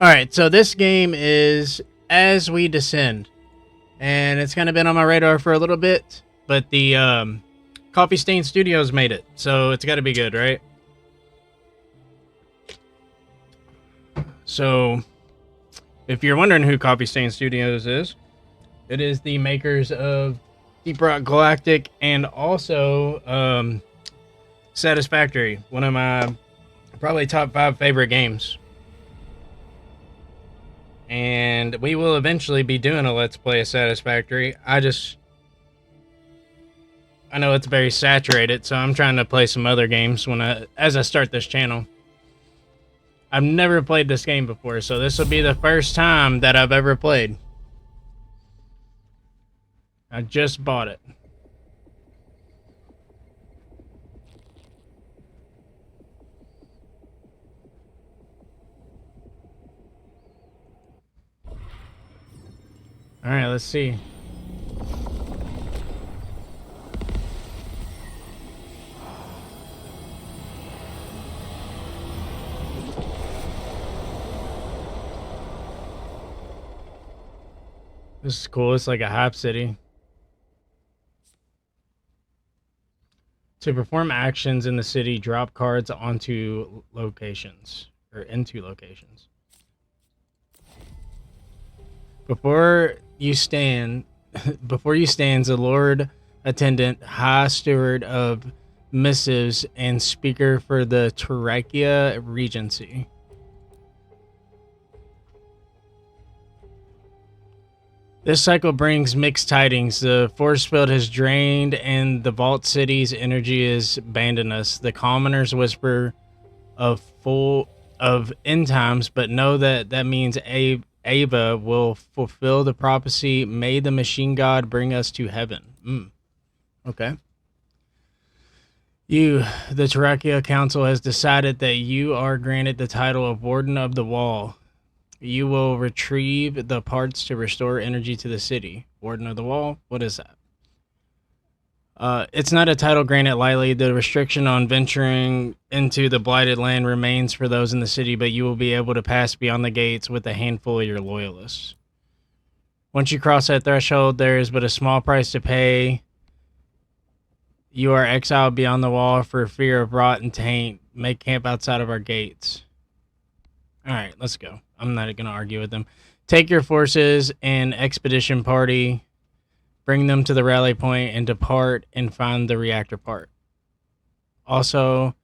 All right, so this game is As We Descend, and it's kind of been on my radar for a little bit, but the Coffee Stain Studios made it, so it's got to be good, right? So, if you're wondering who Coffee Stain Studios is, it is the makers of Deep Rock Galactic and also Satisfactory, one of my probably top 5 favorite games. And we will eventually be doing a Let's Play of Satisfactory. I know it's very saturated, so I'm trying to play some other games as I start this channel. I've never played this game before, so this will be the first time that I've ever played. I just bought it. Alright, let's see. This is cool. It's like a hype city. To perform actions in the city, drop cards onto locations, or into locations. Before you stands the Lord Attendant, High Steward of Missives, and Speaker for the Terrakia Regency. This cycle brings mixed tidings. The force field has drained and the Vault City's energy has abandoned us. The commoners whisper of end times, but know that means Ava will fulfill the prophecy. May the machine god bring us to heaven. Okay. The Terrakia Council has decided that you are granted the title of Warden of the Wall. You will retrieve the parts to restore energy to the city. Warden of the Wall? What is that? It's not a title granted lightly. The restriction on venturing into the blighted land remains for those in the city, but you will be able to pass beyond the gates with a handful of your loyalists. Once you cross that threshold, there is but a small price to pay. You are exiled beyond the wall for fear of rot and taint. Make camp outside of our gates. Alright, let's go. I'm not going to argue with them. Take your forces and expedition party, bring them to the rally point, and depart and find the reactor part. Also,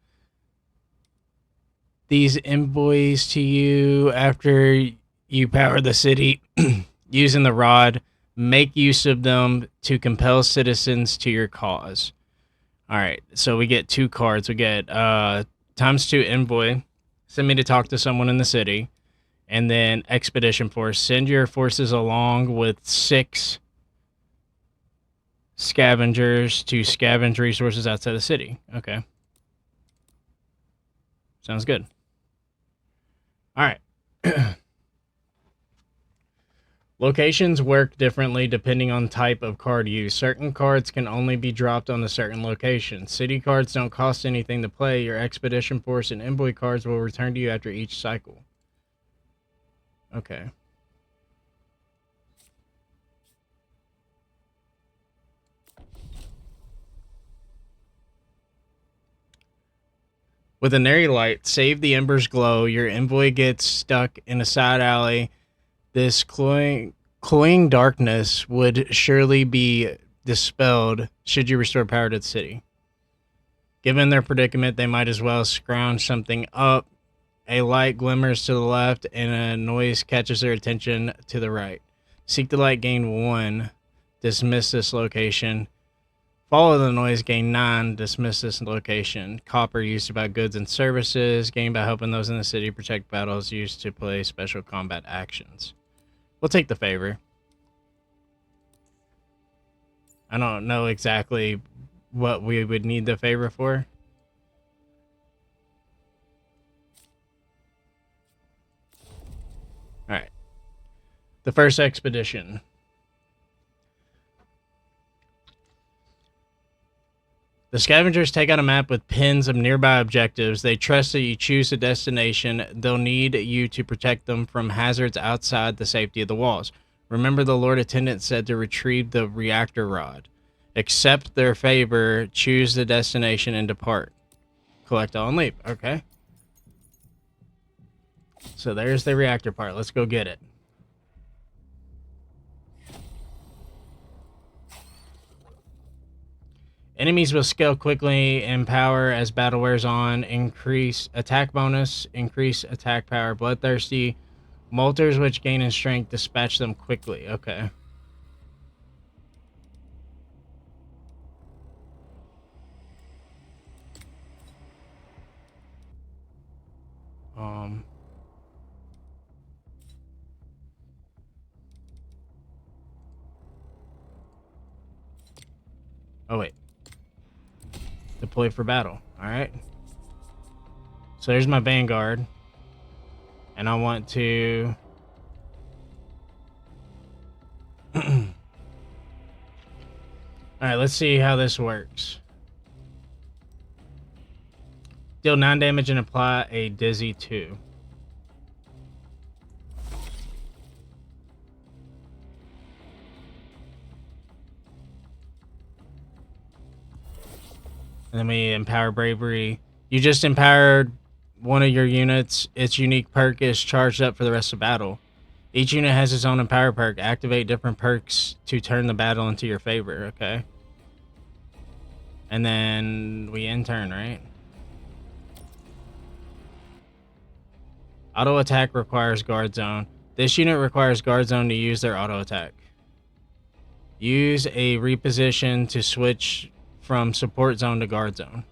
these envoys to you after you power the city using the rod. Make use of them to compel citizens to your cause. Alright, so we get 2 cards. We get ×2 envoy. Send me to talk to someone in the city. And then expedition force. Send your forces along with 6 scavengers to scavenge resources outside the city. Okay. Sounds good. Alright. Locations work differently depending on type of card used. Certain cards can only be dropped on a certain location. City cards don't cost anything to play. Your expedition force and envoy cards will return to you after each cycle. Okay. With a nary light, save the embers glow. Your envoy gets stuck in a side alley. This cloying darkness would surely be dispelled should you restore power to the city. Given their predicament, they might as well scrounge something up. A light glimmers to the left, and a noise catches their attention to the right. Seek the light, gain 1. Dismiss this location. Follow the noise, gain 9. Dismiss this location. Copper used to buy goods and services. Gain by helping those in the city protect battles. Used to play special combat actions. We'll take the favor. I don't know exactly what we would need the favor for. Alright. The first expedition. The scavengers take out a map with pins of nearby objectives. They trust that you choose a destination. They'll need you to protect them from hazards outside the safety of the walls. Remember, the Lord Attendant said to retrieve the reactor rod. Accept their favor, choose the destination, and depart. Collect all and leave. Okay. So there's the reactor part. Let's go get it. Enemies will scale quickly in power as battle wears on. Increase attack bonus, increase attack power. Bloodthirsty. Molters which gain in strength, dispatch them quickly. Okay. Oh, wait. Deploy for battle. Alright. So there's my Vanguard. And I want to... Alright, let's see how this works. Deal 9 damage and apply a Dizzy 2. And then we empower Bravery. You just empowered one of your units. Its unique perk is charged up for the rest of battle. Each unit has its own empower perk. Activate different perks to turn the battle into your favor, okay? And then we end turn, right? Auto attack requires guard zone. This unit requires guard zone to use their auto attack. Use a reposition to switch from support zone to guard zone.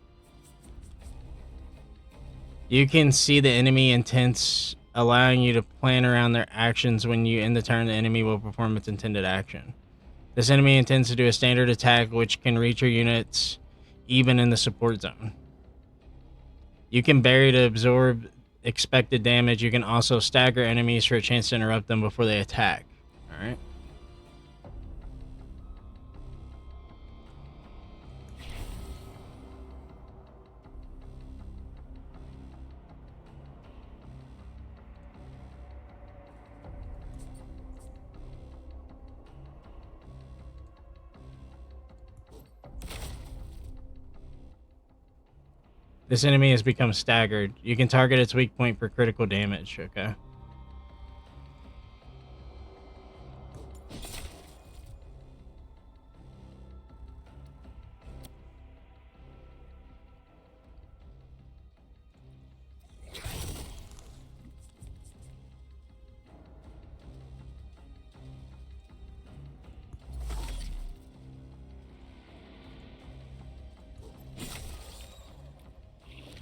You can see the enemy intents, allowing you to plan around their actions. When you end the turn, the enemy will perform its intended action. This enemy intends to do a standard attack which can reach your units even in the support zone. You can bury to absorb expected damage. You can also stagger enemies for a chance to interrupt them before they attack. Alright. This enemy has become staggered. You can target its weak point for critical damage, okay?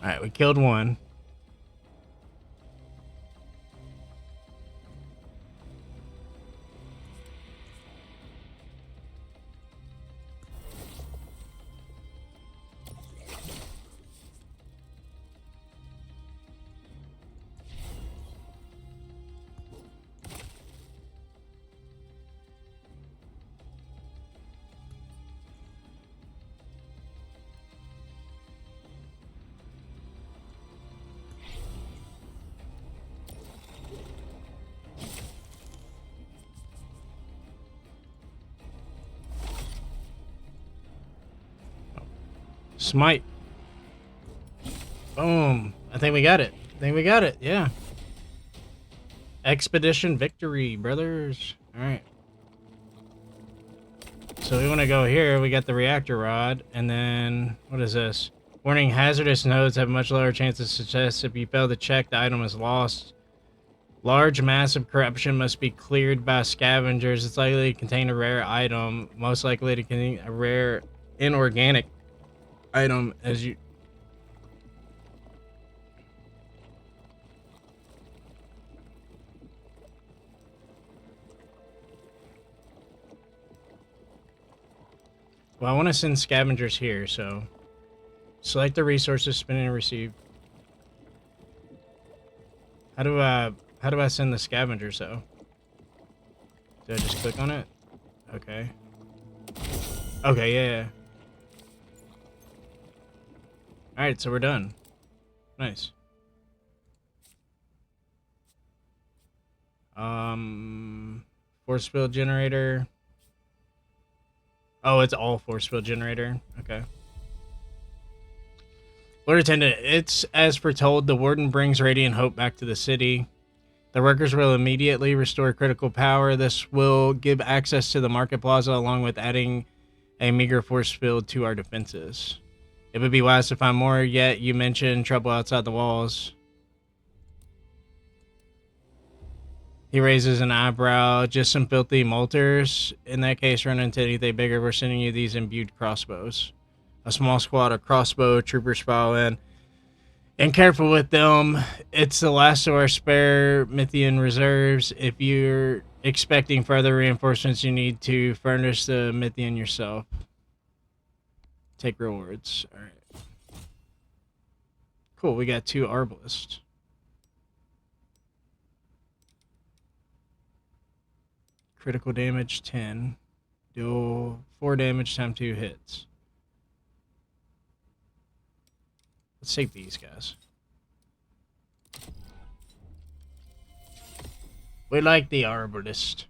Alright, we killed one. Smite. Boom. I think we got it. Yeah. Expedition victory, brothers. Alright. So we want to go here. We got the reactor rod. And then, what is this? Warning, hazardous nodes have much lower chance of success. If you fail to check, the item is lost. Large mass of corruption must be cleared by scavengers. It's likely to contain a rare item. Most likely to contain a rare inorganic item as you... Well, I want to send scavengers here, so... Select the resources, spin and receive. How do I send the scavengers, though? Do I just click on it? Okay. Okay, yeah. Alright, so we're done. Nice. Force field generator. Oh, it's all force field generator. Okay. Lord Attendant, it's as foretold, the Warden brings radiant hope back to the city. The workers will immediately restore critical power. This will give access to the market plaza along with adding a meager force field to our defenses. It would be wise to find more, yet you mentioned trouble outside the walls. He raises an eyebrow. Just some filthy molters. In that case, run into anything bigger. We're sending you these imbued crossbows. A small squad of crossbow troopers file in. And careful with them. It's the last of our spare Mythian reserves. If you're expecting further reinforcements, you need to furnish the Mythian yourself. Take rewards. Alright. Cool, we got 2 Arbalists. Critical damage 10. Deal 4 damage time 2 hits. Let's take these guys. We like the Arbalist.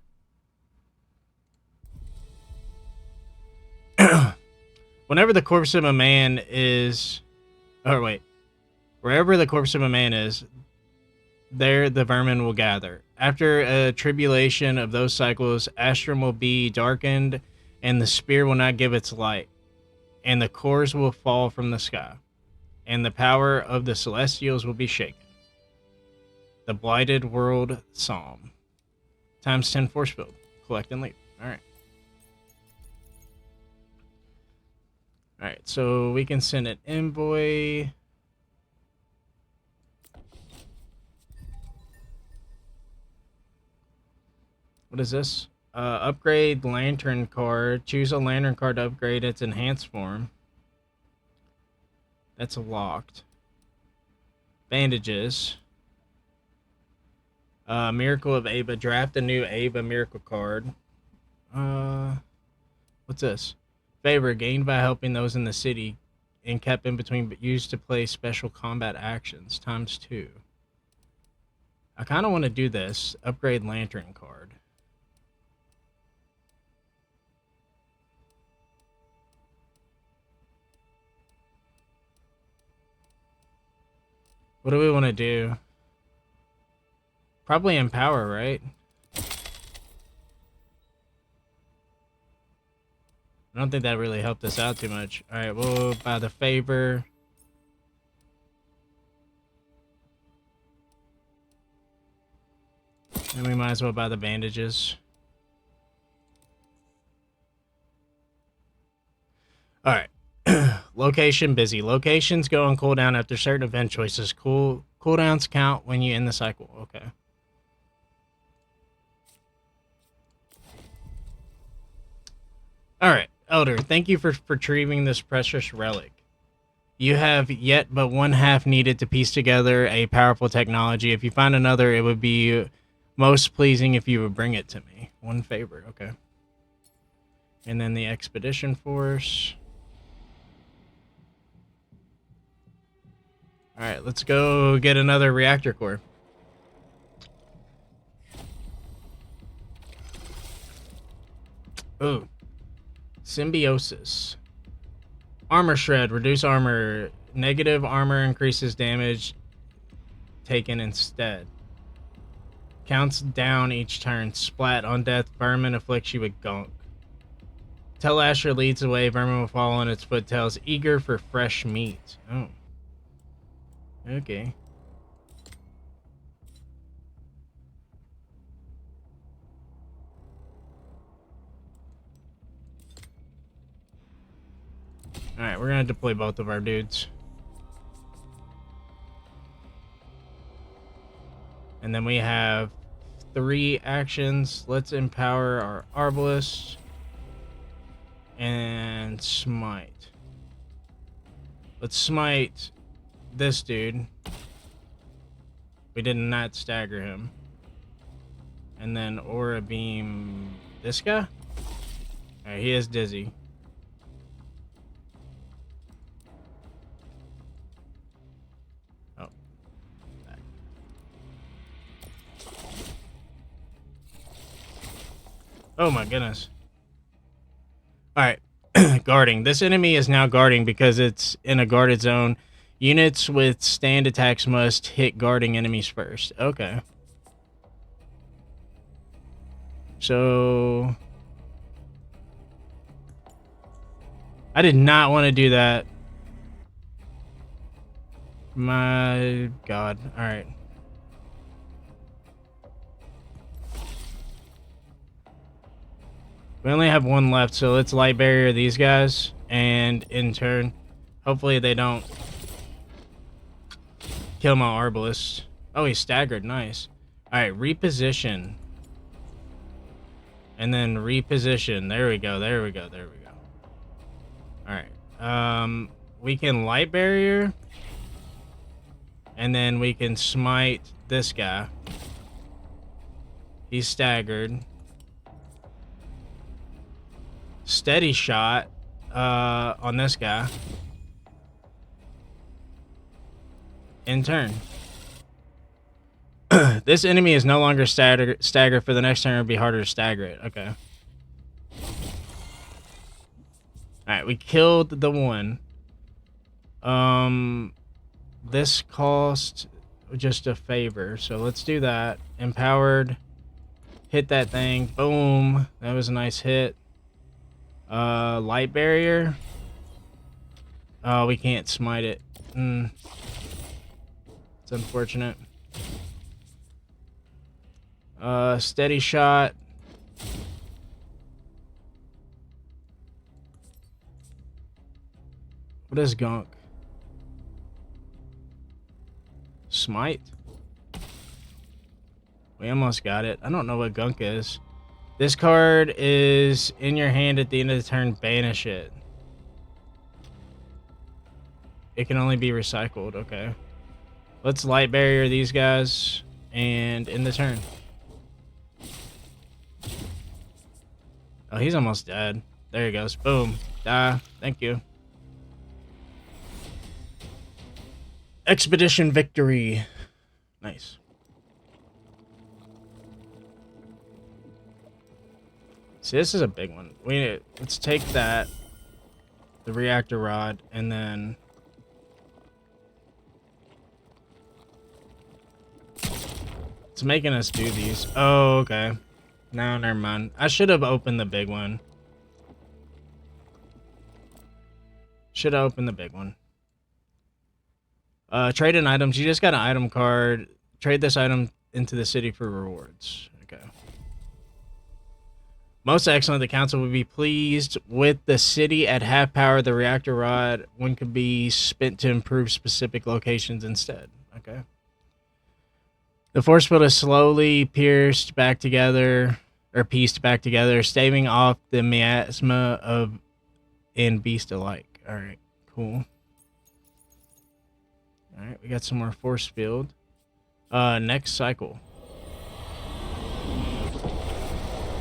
Whenever the corpse of a man is... Oh, wait. Wherever the corpse of a man is, there the vermin will gather. After a tribulation of those cycles, Astrum will be darkened, and the spear will not give its light, and the cores will fall from the sky, and the power of the celestials will be shaken. The Blighted World Psalm. Times 10 force field. Collect and leave. Alright. Alright, so we can send an envoy. What is this? Upgrade lantern card. Choose a lantern card to upgrade its enhanced form. That's locked. Bandages. Miracle of Ava. Draft a new Ava miracle card. What's this? Favor gained by helping those in the city and kept in between, but used to play special combat actions. Times 2. I kind of want to do this. Upgrade lantern card. What do we want to do? Probably empower, right? I don't think that really helped us out too much. Alright, we'll buy the favor. And we might as well buy the bandages. Alright. Location busy. Locations go on cooldown after certain event choices. Cooldowns count when you end the cycle. Okay. Alright, Elder, thank you for retrieving this precious relic. You have yet but one half needed to piece together a powerful technology. If you find another, it would be most pleasing if you would bring it to me. One favor, okay. And then the expedition force. Alright, let's go get another reactor core. Ooh. Symbiosis. Armor shred. Reduce armor. Negative armor increases damage taken instead. Counts down each turn. Splat. On death, vermin afflicts you with gunk. Till Asher leads the way, vermin will fall on its foottails, eager for fresh meat. Oh. Okay. Alright, we're gonna deploy both of our dudes. And then we have 3 actions. Let's empower our Arbalist. And smite. Let's smite this dude. We did not stagger him. And then Aura Beam this guy? Alright, he is dizzy. Oh my goodness. Alright. Guarding. This enemy is now guarding because it's in a guarded zone. Units with stand attacks must hit guarding enemies first. Okay. So... I did not want to do that. My god. Alright. We only have one left, so let's light barrier these guys. And in turn, hopefully they don't kill my arbalist. Oh, he's staggered. Nice. Alright, reposition. And then reposition. There we go. There we go. There we go. Alright. We can light barrier. And then we can smite this guy. He's staggered. Steady shot on this guy. In turn. This enemy is no longer staggered for the next turn. It'll be harder to stagger it. Okay. Alright, we killed the one. This cost just a favor, so let's do that. Empowered. Hit that thing. Boom. That was a nice hit. Light barrier. Oh, we can't smite it. It's unfortunate. Steady shot. What is gunk? Smite? We almost got it. I don't know what gunk is. This card is in your hand at the end of the turn. Banish it. It can only be recycled. Okay. Let's light barrier these guys and end the turn. Oh, he's almost dead. There he goes. Boom. Die. Thank you. Expedition victory. Nice. See, this is a big one. Let's take that, the reactor rod, and then it's making us do these. Oh, okay. No, never mind. I should have opened the big one. Should have opened the big one. Trade in items. You just got an item card. Trade this item into the city for rewards. Okay. Most excellent. The council would be pleased with the city at half power. The reactor rod one could be spent to improve specific locations instead. Okay. The force field is slowly pieced back together, staving off the miasma of and beast alike. All right, cool. All right, we got some more force field. Next cycle.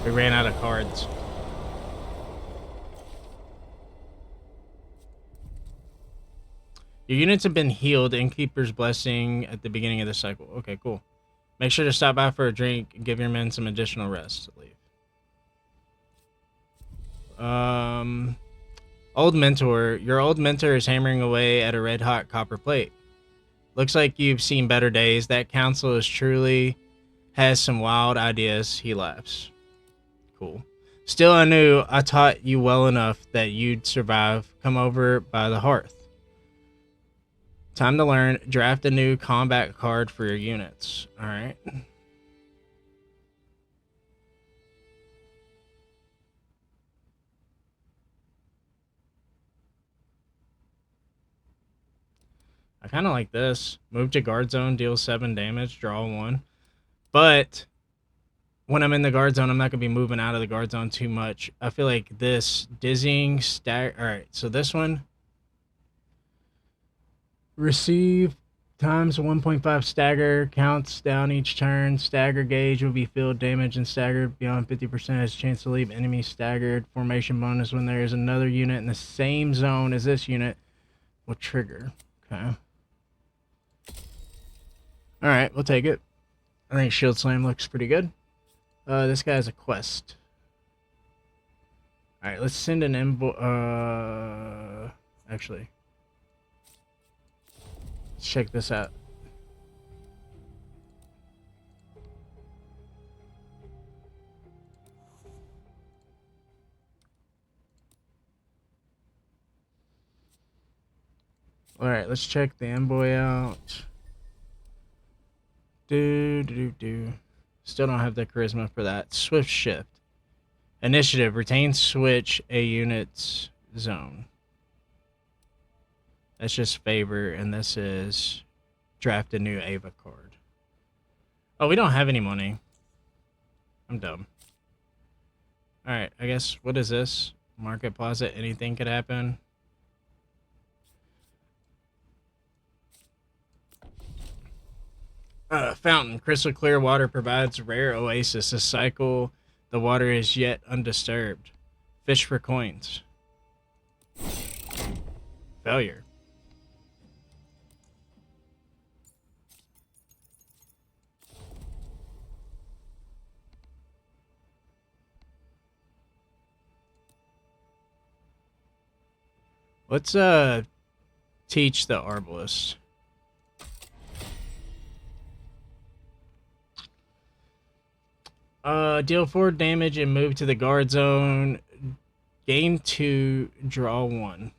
We ran out of cards. Your units have been healed. Innkeeper's Blessing at the beginning of the cycle. Okay, cool. Make sure to stop by for a drink and give your men some additional rest to leave. Old mentor. Your old mentor is hammering away at a red-hot copper plate. Looks like you've seen better days. That council is truly has some wild ideas. He laughs. Cool. Still, I taught you well enough that you'd survive. Come over by the hearth. Time to learn. Draft a new combat card for your units. All right. I kind of like this. Move to guard zone, deal 7 damage, draw 1. But when I'm in the guard zone, I'm not going to be moving out of the guard zone too much. I feel like this dizzying stag. All right, so this one. Receive times 1.5 stagger, counts down each turn. Stagger gauge will be filled, damage, and staggered beyond 50% has a chance to leave enemy staggered. Formation bonus when there is another unit in the same zone as this unit will trigger. Okay. Alright, we'll take it. I think Shield Slam looks pretty good. This guy has a quest. All right, let's send an envoy. Actually, let's check this out. All right, let's check the envoy out. Still don't have the charisma for that. Swift shift. Initiative. Retain switch a unit's zone. That's just favor, and this is draft a new Ava card. Oh, we don't have any money. I'm dumb. Alright, I guess, what is this? Market Plaza, anything could happen. Fountain. Crystal clear water provides rare oasis. This cycle, the water is yet undisturbed. Fish for coins. Failure. Let's teach the Arbalest. Deal 4 damage and move to the guard zone. Gain 2, draw 1.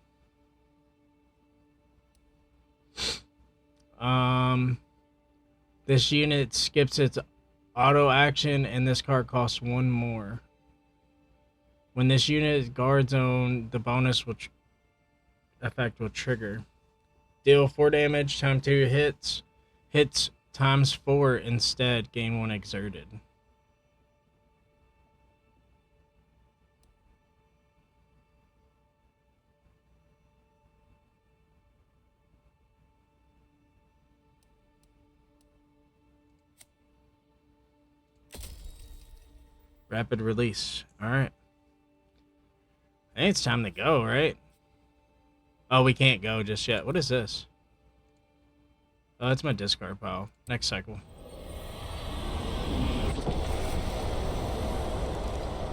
This unit skips its auto action, and this card costs 1 more. When this unit is guard zone, the bonus effect will trigger. Deal 4 damage, time 2 hits. Hits times 4 instead, gain 1 exerted. Rapid release. Alright. I think it's time to go, right? Oh, we can't go just yet. What is this? Oh, that's my discard pile. Next cycle.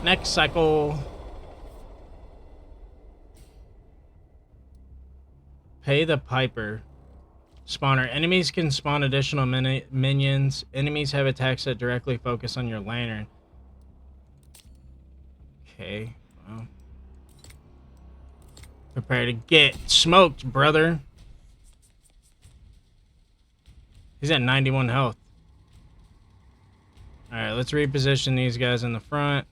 Next cycle. Pay the Piper. Spawner. Enemies can spawn additional minions. Enemies have attacks that directly focus on your lantern. Okay. Well. Prepare to get smoked, brother. He's at 91 health. Alright, let's reposition these guys in the front.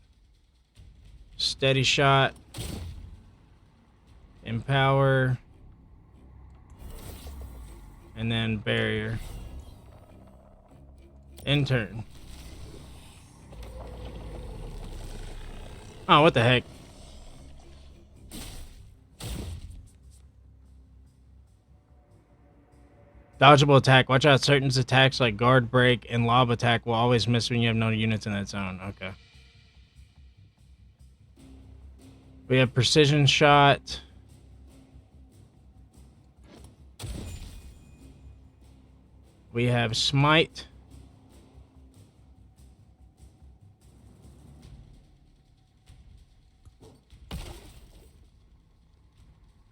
Steady shot. Empower. And then barrier. Intern. Oh, what the heck? Dodgeable attack. Watch out. Certain attacks like guard break and lob attack will always miss when you have no units in that zone. Okay. We have precision shot. We have smite.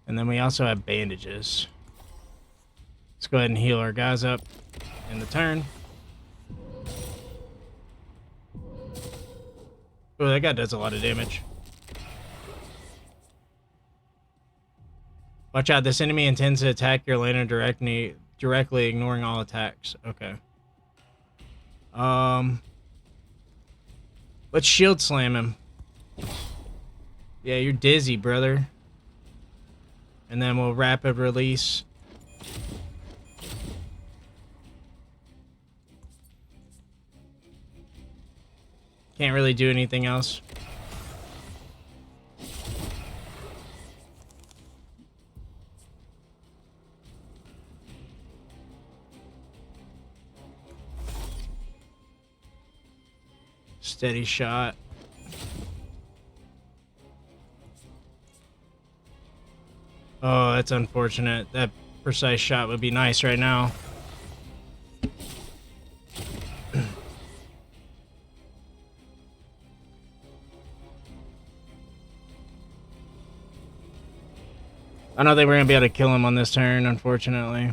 And then we also have bandages. Let's go ahead and heal our guys up in the turn. Oh, that guy does a lot of damage. Watch out, this enemy intends to attack your lantern directly, ignoring all attacks. Okay. Let's shield slam him. Yeah, you're dizzy, brother. And then we'll rapid release. Can't really do anything else. Steady shot. Oh, that's unfortunate. That precise shot would be nice right now. I don't think we're gonna be able to kill him on this turn, unfortunately.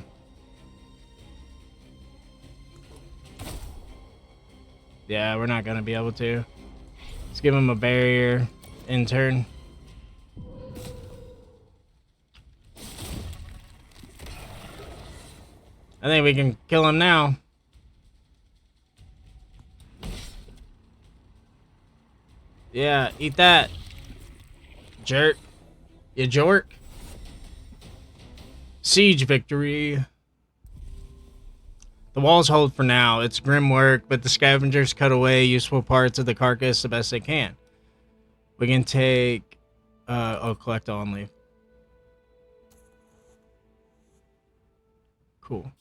Yeah, we're not gonna be able to. Let's give him a barrier in turn. I think we can kill him now. Yeah, eat that. Jerk. You jork. Siege victory. The walls hold for now. It's grim work, but the scavengers cut away useful parts of the carcass the best they can. We can take... collect all and leave. Cool.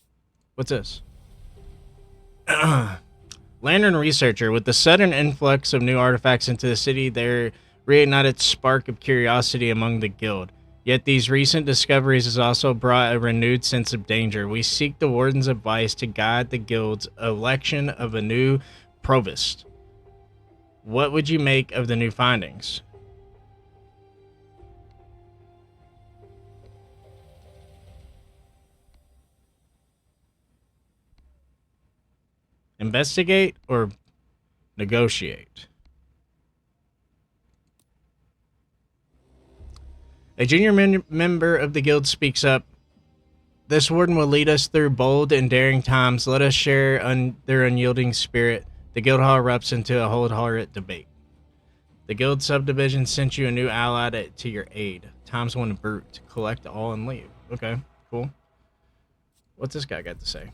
What's this? Lantern researcher. With the sudden influx of new artifacts into the city, there reignited spark of curiosity among the guild. Yet these recent discoveries has also brought a renewed sense of danger. We seek the warden's advice to guide the guild's election of a new provost. What would you make of the new findings? Investigate or negotiate? A junior member of the guild speaks up. This warden will lead us through bold and daring times. Let us share their unyielding spirit. The guild hall erupts into a wholehearted debate. The guild subdivision sent you a new ally to your aid. Times one brute. Collect all and leave. Okay, cool. What's this guy got to say?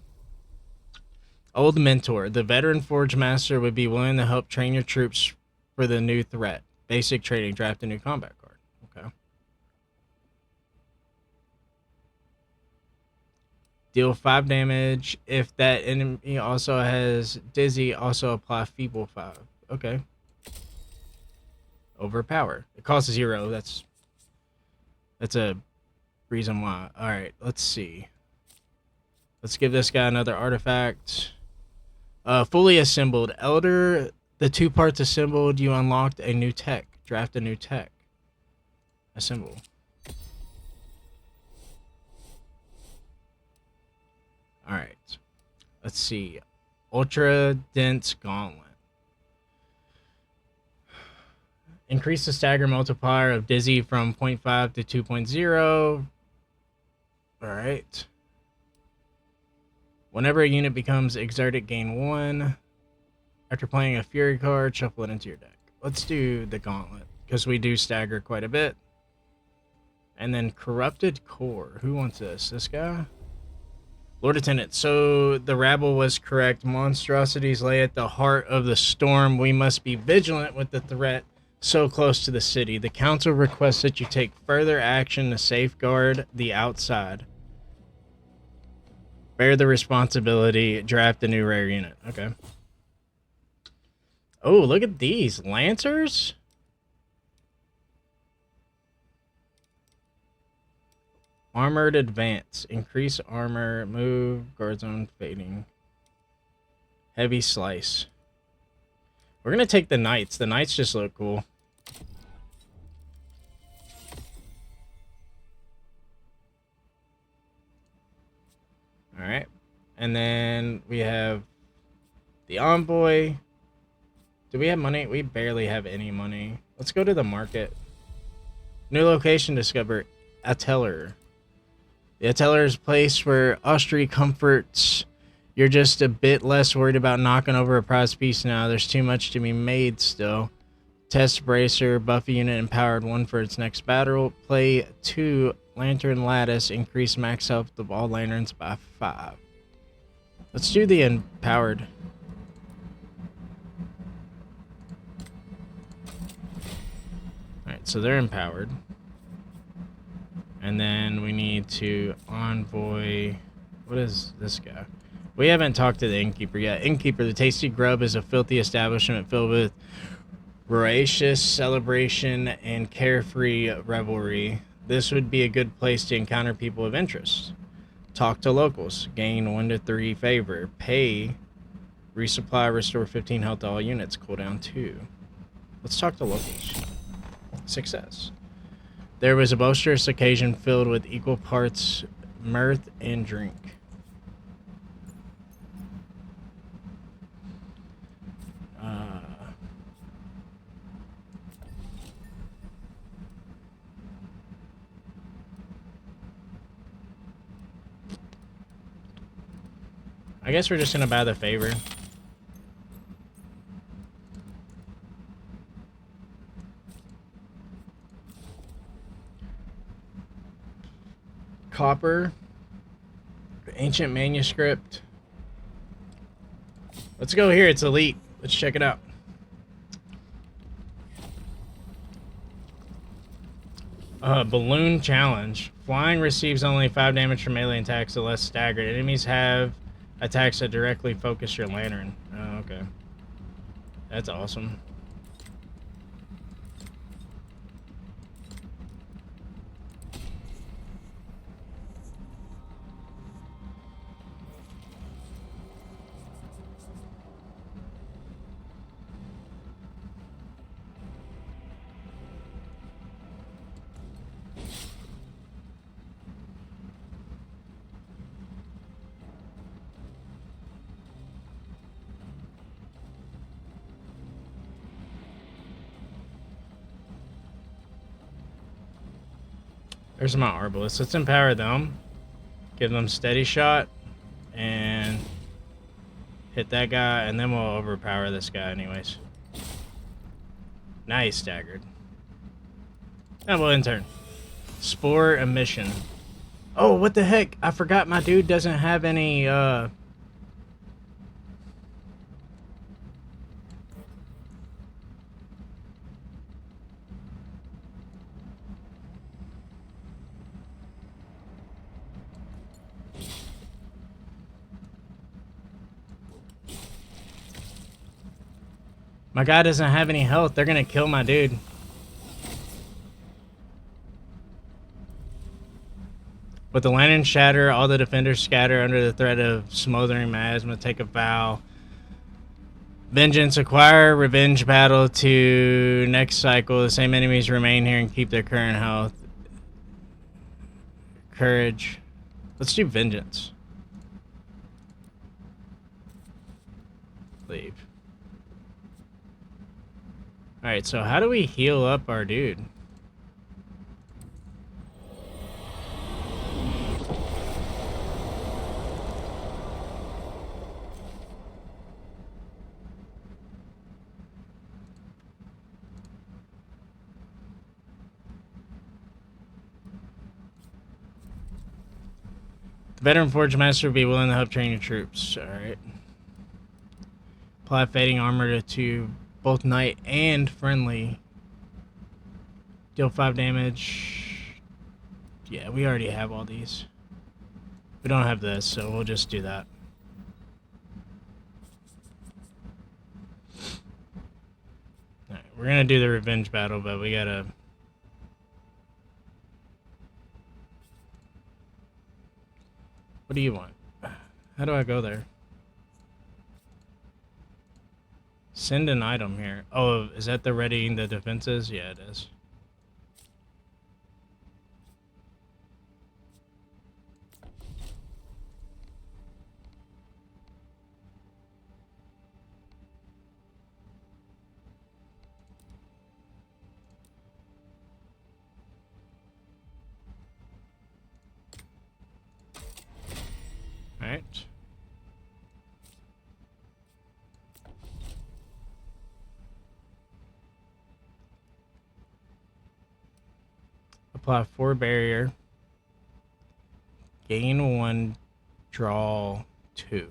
Old mentor. The veteran forge master would be willing to help train your troops for the new threat. Basic training. Draft a new combat card. Okay. Deal 5 damage. If that enemy also has Dizzy, also apply Feeble 5. Okay. Overpower. It costs 0. That's a reason why. Alright, let's see. Let's give this guy another artifact. Fully assembled. Elder, the 2 parts assembled, you unlocked a new tech. Draft a new tech. Assemble. Alright. Let's see. Ultra Dense Gauntlet. Increase the stagger multiplier of Dizzy from 0.5 to 2.0. Alright. Whenever a unit becomes exerted, gain 1. After playing a Fury card, shuffle it into your deck. Let's do the Gauntlet, because we do stagger quite a bit. And then Corrupted Core. Who wants this? This guy? Lord Attendant. So the rabble was correct. Monstrosities lay at the heart of the storm. We must be vigilant with the threat so close to the city. The council requests that you take further action to safeguard the outside. Bear the responsibility. Draft a new rare unit. Okay. Oh, look at these. Lancers? Armored Advance. Increase armor. Move. Guard zone fading. Heavy Slice. We're going to take the Knights. The Knights just look cool. Alright. And then we have the Envoy. Do we have money? We barely have any money. Let's go to the market. New location discovered. Ateller. The Ateller is a place where Austria comforts. You're just a bit less worried about knocking over a prize piece now. There's too much to be made still. Test Bracer, buff a unit empowered 1 for its next battle. Play 2 Lantern Lattice, increase max health of all lanterns by 5. Let's do the empowered. Alright, so they're empowered. And then we need to envoy... What is this guy? We haven't talked to the Innkeeper yet. Innkeeper, the Tasty Grub is a filthy establishment filled with voracious celebration and carefree revelry. This would be a good place to encounter people of interest. Talk to locals. Gain 1 to 3 favor. Pay. Resupply. Restore 15 health to all units. Cooldown 2. Let's talk to locals. Success. There was a boisterous occasion filled with equal parts mirth and drink. I guess we're just gonna buy the favor. Copper. Ancient manuscript. Let's go here. It's elite. Let's check it out. Balloon challenge. Flying receives only 5 damage from melee attacks unless staggered. Enemies have attacks that directly focus your lantern. Oh, okay. That's awesome. There's my Arbalest. Let's empower them. Give them steady shot. And hit that guy. And then we'll overpower this guy anyways. Now he's staggered. And we'll end turn. Spore emission. Oh, what the heck? I forgot my dude doesn't have any, my guy doesn't have any health. They're gonna kill my dude. With the lantern shatter, all the defenders scatter under the threat of smoldering miasma. Take a vow. Vengeance. Acquire revenge battle to next cycle. The same enemies remain here and keep their current health. Courage. Let's do vengeance. Leave. Alright, so how do we heal up our dude? The veteran Forge Master would be willing to help train your troops. Alright. Apply fading armor to both knight and friendly. Deal 5 damage. Yeah, we already have all these. We don't have this, so we'll just do that. Alright, we're gonna do the revenge battle, but we gotta... What do you want? How do I go there? Send an item here. Oh, is that the readying the defenses? Yeah, it is. All right. Apply 4 barrier. Gain 1, draw 2.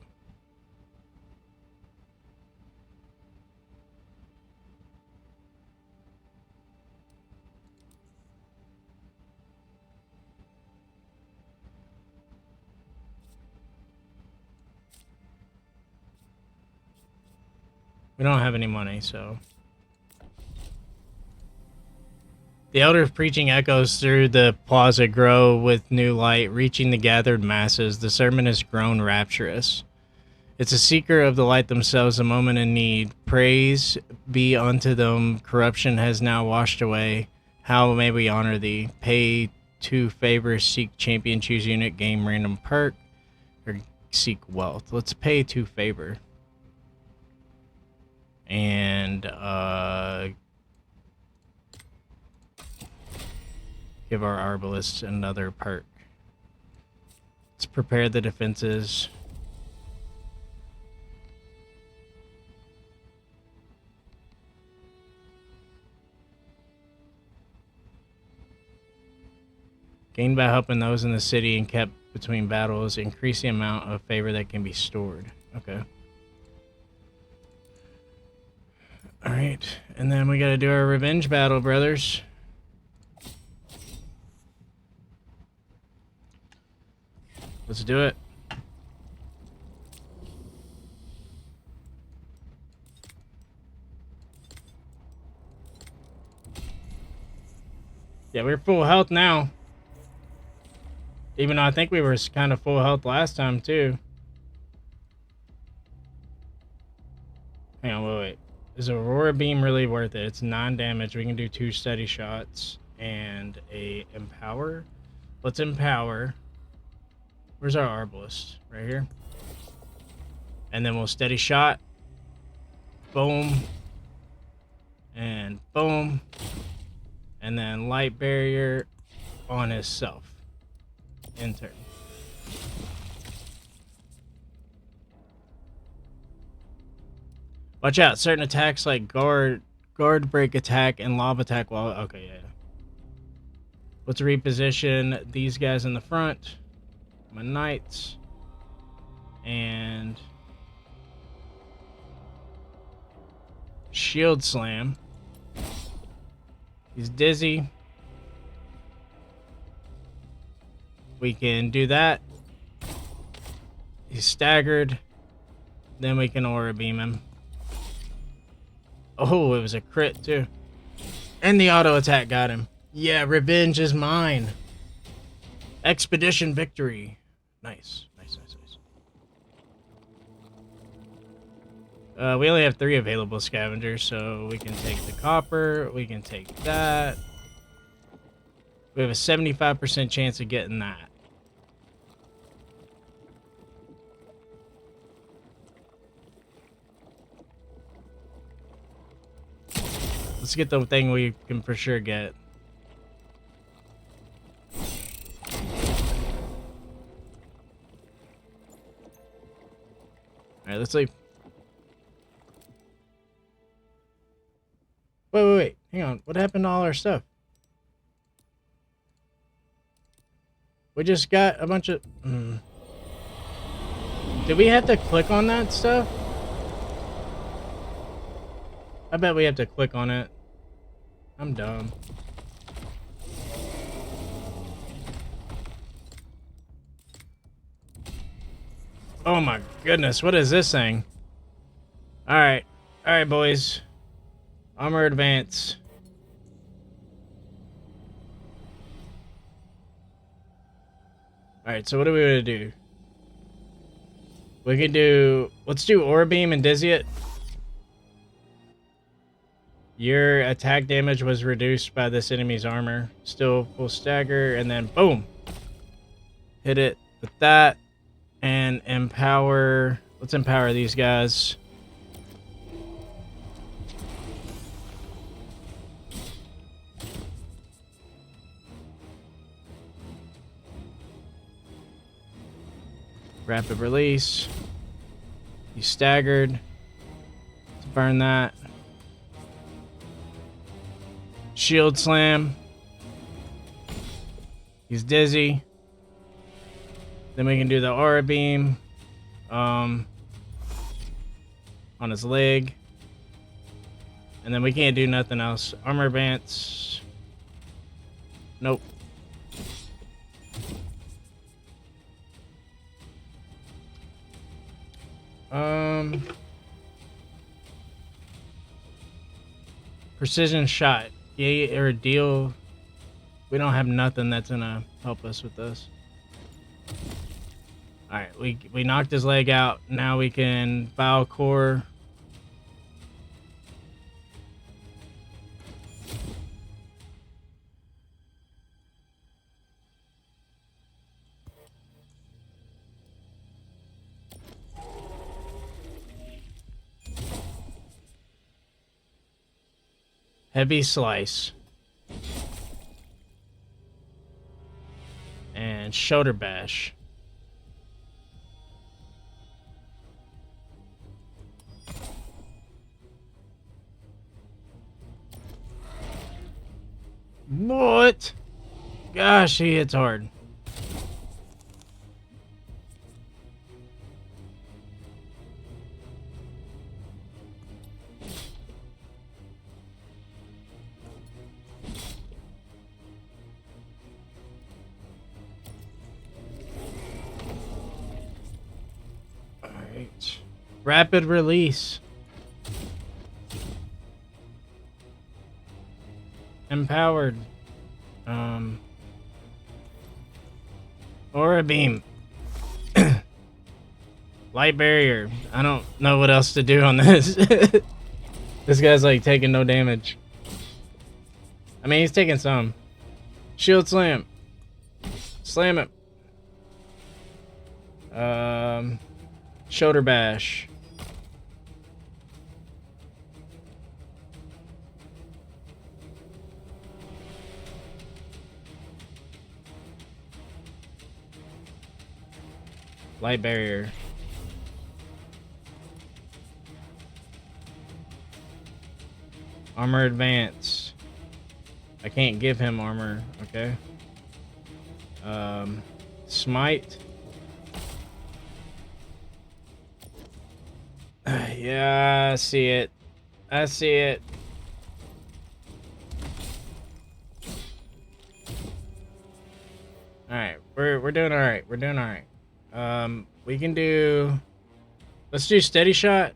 We don't have any money, so... The Elder Preaching echoes through the plaza, grow with new light, reaching the gathered masses. The sermon has grown rapturous. It's a seeker of the light themselves, a moment in need. Praise be unto them. Corruption has now washed away. How may we honor thee? Pay 2 favors, seek champion, choose unit, game random perk, or seek wealth. Let's pay 2 favor. And give our arbalist another perk. Let's prepare the defenses. Gained by helping those in the city and kept between battles. Increase the amount of favor that can be stored. Okay. Alright. And then we gotta do our revenge battle, brothers. Let's do it. Yeah, we're full health now. Even though I think we were kind of full health last time, too. Hang on, wait. Is Aurora Beam really worth it? It's 9 damage. We can do 2 steady shots and a Empower. Let's Empower. Where's our Arbalist? Right here. And then we'll steady shot. Boom. And boom. And then Light Barrier on himself. Intern. Watch out, certain attacks like guard break attack and lava attack while okay, yeah. Let's reposition these guys in the front. My knights. And shield slam. He's dizzy. We can do that. He's staggered. Then we can aura beam him. Oh, it was a crit too. And the auto attack got him. Yeah, revenge is mine. Expedition victory. Nice. Nice, nice, nice. We only have 3 available scavengers, so we can take the copper. We can take that. We have a 75% chance of getting that. Let's get the thing we can for sure get. Alright, let's leave. Wait. Hang on. What happened to all our stuff? We just got a bunch of... Did we have to click on that stuff? I bet we have to click on it. I'm dumb. Oh my goodness, what is this thing? Alright, boys. Armor advance. Alright, so what are we gonna do? We can do... Let's do Aura Beam and Dizzy it. Your attack damage was reduced by this enemy's armor. Still full stagger, and then boom! Hit it with that. And empower... Let's empower these guys. Rapid release. He's staggered. Let's burn that. Shield slam. He's dizzy. Then we can do the aura beam on his leg. And then we can't do nothing else. Armor advance. Nope. Precision shot. Yeah, or deal. We don't have nothing that's gonna help us with this. Alright, we knocked his leg out. Now we can bow core. Heavy slice. And shoulder bash. What? Gosh, he hits hard. Alright. Rapid release. Empowered. Aura beam. Light barrier. I don't know what else to do on this. This guy's like taking no damage. I mean, he's taking some. Shield slam. Slam him. Shoulder bash. Light barrier. Armor advance. I can't give him armor, okay. Smite. Yeah, I see it. I see it. Alright, we're doing alright. We're doing alright. We can do... Let's do steady shot.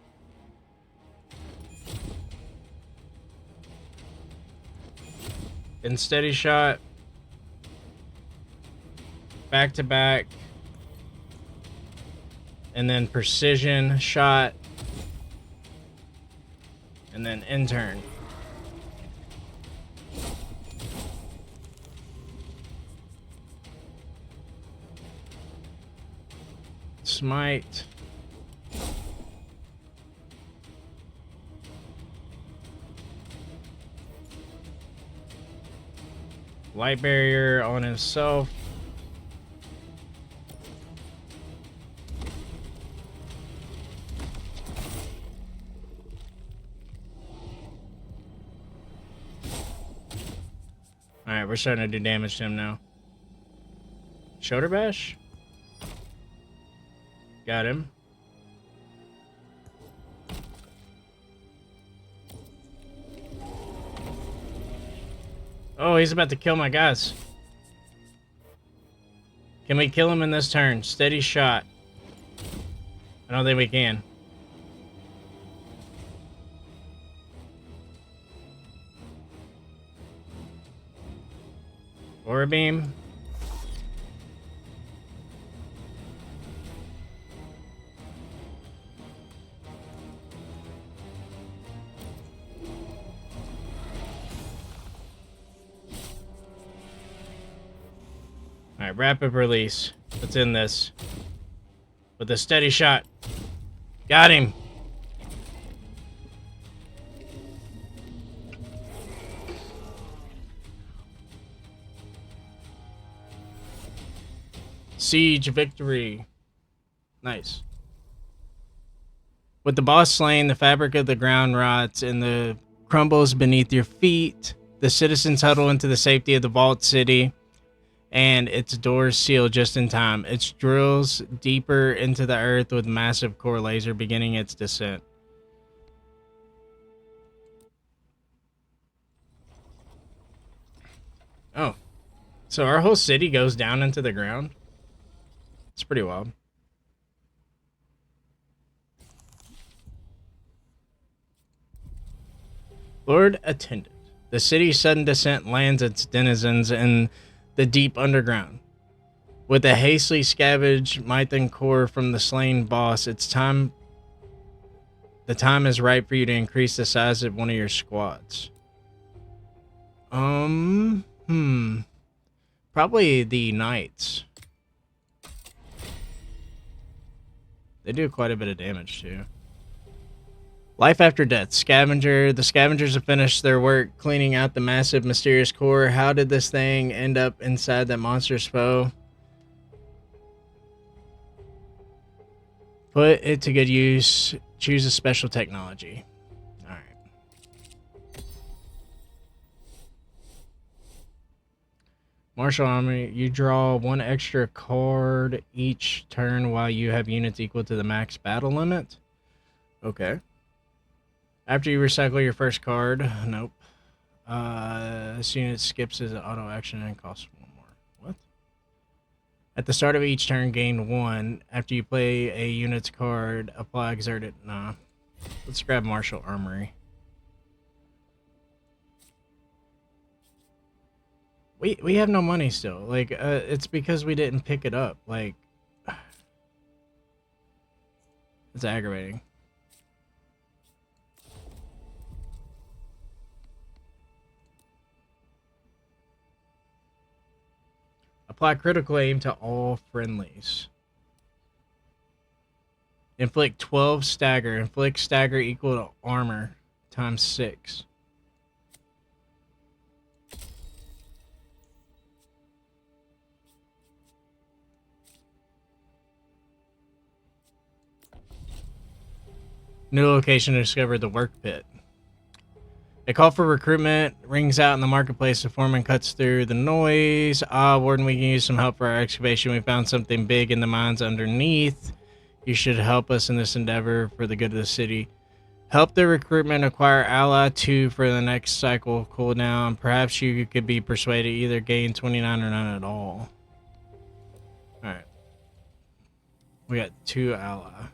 And steady shot. Back to back. And then precision shot. And then intern. Smite. Light barrier on himself. Alright, we're starting to do damage to him now. Shoulder bash? Got him. Oh, he's about to kill my guys. Can we kill him in this turn? Steady shot. I don't think we can. Aura beam. Alright, rapid release. Let's end this. With a steady shot. Got him. Siege victory. Nice. With the boss slain, the fabric of the ground rots and the crumbles beneath your feet. The citizens huddle into the safety of the vault city, and its doors seal just in time. It drills deeper into the earth with massive core laser beginning its descent. Oh. So our whole city goes down into the ground? It's pretty wild. Lord Attendant. The city's sudden descent lands its denizens in the deep underground. With a hastily scavenged Mythan core from the slain boss, the time is right for you to increase the size of one of your squads. Probably the knights. They do quite a bit of damage too. Life after death. Scavenger. The scavengers have finished their work cleaning out the massive, mysterious core. How did this thing end up inside that monster's foe? Put it to good use. Choose a special technology. All right. Martial Army. You draw one extra card each turn while you have units equal to the max battle limit. Okay. After you recycle your first card, nope. This unit skips as an auto action and costs one more. What? At the start of each turn, gain one. After you play a unit's card, apply exerted. Nah. Let's grab Martial Armory. We have no money still. Like, it's because we didn't pick it up. Like, it's aggravating. Apply critical aim to all friendlies. Inflict 12 stagger. Inflict stagger equal to armor times 6. New location discovered, the work pit. A call for recruitment rings out in the marketplace. The foreman cuts through the noise. Warden, we can use some help for our excavation. We found something big in the mines underneath. You should help us in this endeavor for the good of the city. Help the recruitment acquire ally 2 for the next cycle cooldown. Perhaps you could be persuaded, either gain 29 or none at all. Alright. We got 2 ally.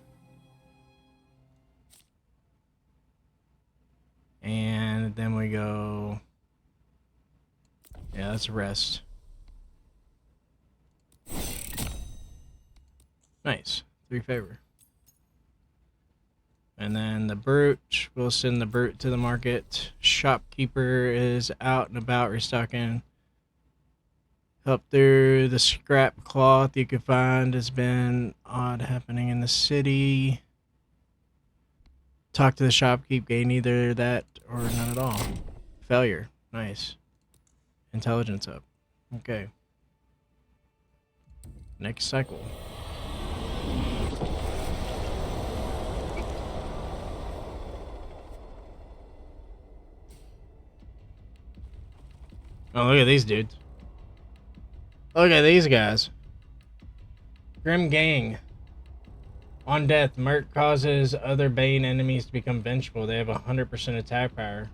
And then we go... Yeah, let's rest. Nice. 3 favor. And then the brute, we'll send the brute to the market. Shopkeeper is out and about restocking. Help through the scrap cloth you could find has been odd happening in the city. Talk to the shopkeep, gain either that or none at all. Failure. Nice. Intelligence up. Okay. Next cycle. Oh, look at these dudes. Look at these guys. Grim Gang. On death, Merc causes other Bane enemies to become vengeful. They have 100% attack power.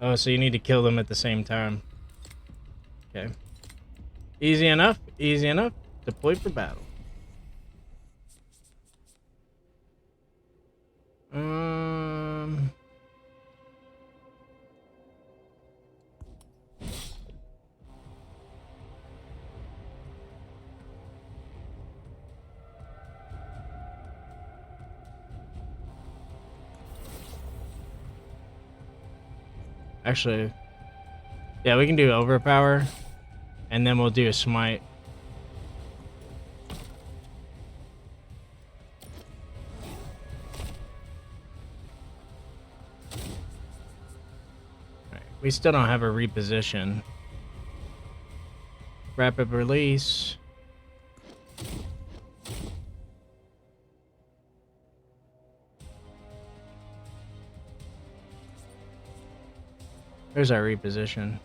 Oh, so you need to kill them at the same time. Okay. Easy enough. Easy enough. Deploy for battle. Actually, yeah, we can do overpower, and then we'll do a smite. Right. We still don't have a reposition. Rapid release. There's our reposition.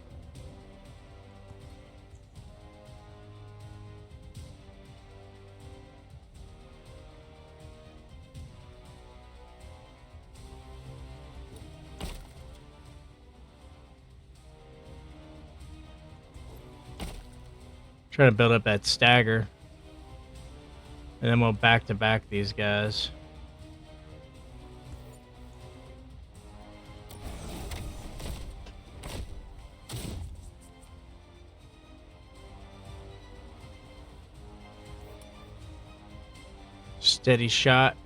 Trying to build up that stagger. And then we'll back to back these guys. Steady shot.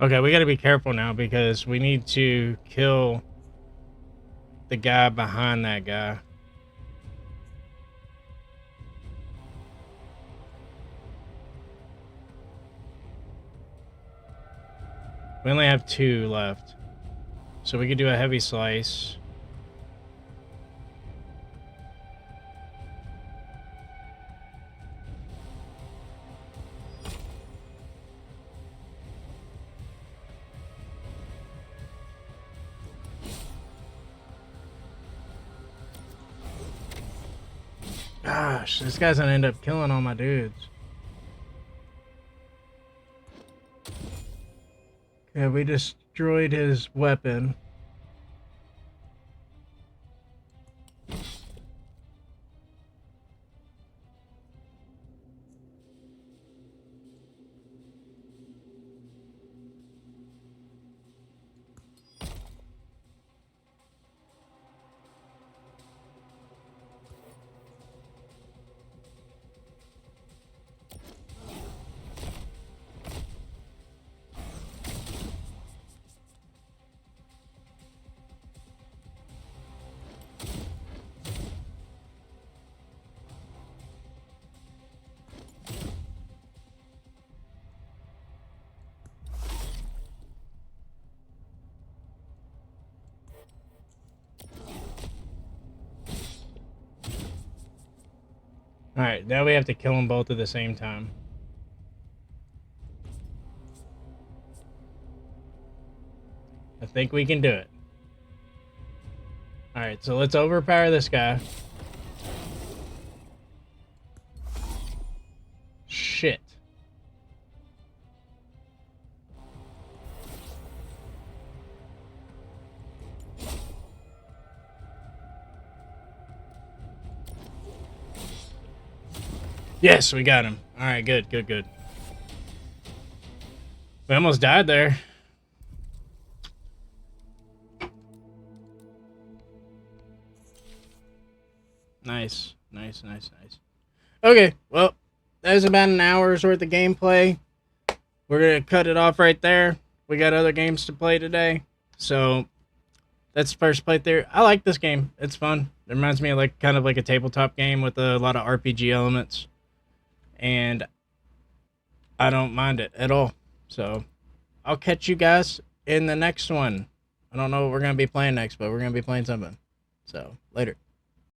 Okay, we gotta be careful now because we need to kill the guy behind that guy. We only have 2 left. So we could do a heavy slice. Gosh, this guy's gonna end up killing all my dudes. Okay, we destroyed his weapon. Alright, now we have to kill them both at the same time. I think we can do it. Alright, so let's overpower this guy. Shit. Yes, we got him. Alright, good, good, good. We almost died there. Nice, nice, nice, nice. Okay, well, that was about an hour's worth of gameplay. We're gonna cut it off right there. We got other games to play today, so that's the first playthrough. I like this game. It's fun. It reminds me of like kind of like a tabletop game with a lot of RPG elements, and I don't mind it at all. So I'll catch you guys in the next one. I don't know what we're gonna be playing next, but we're gonna be playing something. So later.